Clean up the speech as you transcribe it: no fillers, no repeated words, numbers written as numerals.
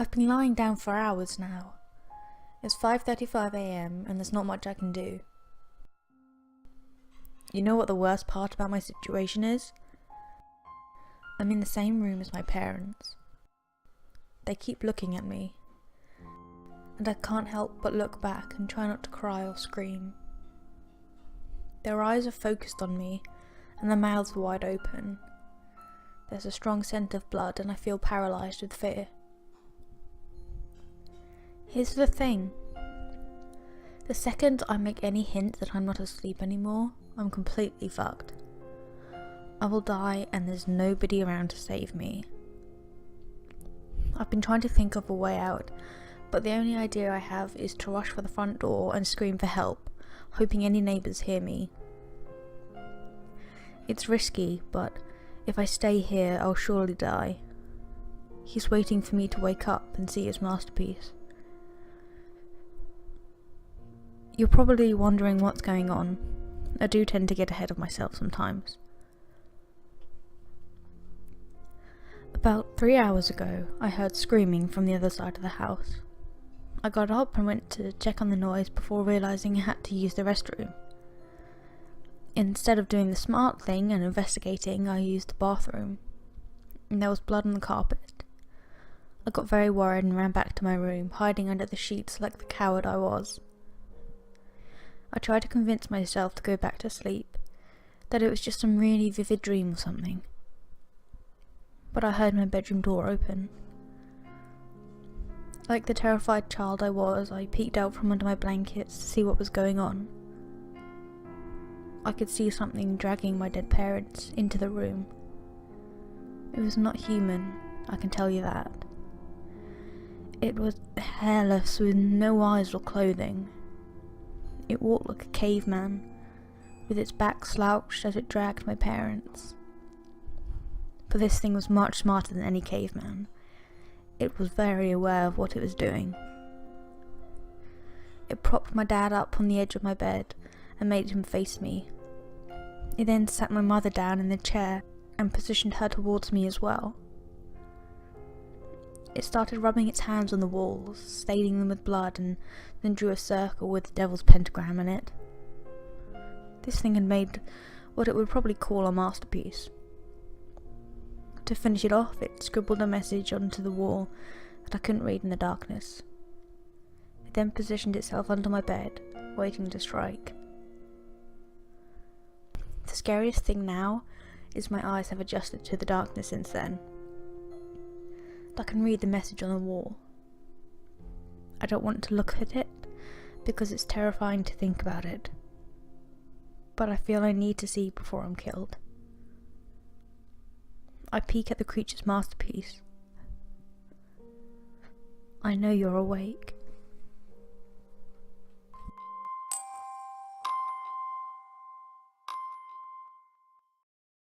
I've been lying down for hours now. It's 5:35 AM and there's not much I can do. You know what the worst part about my situation is? I'm in the same room as my parents. They keep looking at me, and I can't help but look back and try not to cry or scream. Their eyes are focused on me, and their mouths are wide open. There's a strong scent of blood and I feel paralysed with fear. Here's the thing. The second I make any hint that I'm not asleep anymore, I'm completely fucked. I will die and there's nobody around to save me. I've been trying to think of a way out, but the only idea I have is to rush for the front door and scream for help, hoping any neighbours hear me. It's risky, but if I stay here, I'll surely die. He's waiting for me to wake up and see his masterpiece. You're probably wondering what's going on. I do tend to get ahead of myself sometimes. About 3 hours ago, I heard screaming from the other side of the house. I got up and went to check on the noise before realising I had to use the restroom. Instead of doing the smart thing and investigating, I used the bathroom, and there was blood on the carpet. I got very worried and ran back to my room, hiding under the sheets like the coward I was. I tried to convince myself to go back to sleep, that it was just some really vivid dream or something. But I heard my bedroom door open. Like the terrified child I was, I peeked out from under my blankets to see what was going on. I could see something dragging my dead parents into the room. It was not human, I can tell you that. It was hairless with no eyes or clothing. It walked like a caveman, with its back slouched as it dragged my parents. But this thing was much smarter than any caveman. It was very aware of what it was doing. It propped my dad up on the edge of my bed and made him face me. It then sat my mother down in the chair and positioned her towards me as well. It started rubbing its hands on the walls, staining them with blood, and then drew a circle with the devil's pentagram in it. This thing had made what it would probably call a masterpiece. To finish it off, it scribbled a message onto the wall that I couldn't read in the darkness. It then positioned itself under my bed, waiting to strike. The scariest thing now is my eyes have adjusted to the darkness since then. I can read the message on the wall. I don't want to look at it because it's terrifying to think about it, but I feel I need to see before I'm killed. I peek at the creature's masterpiece. I know you're awake.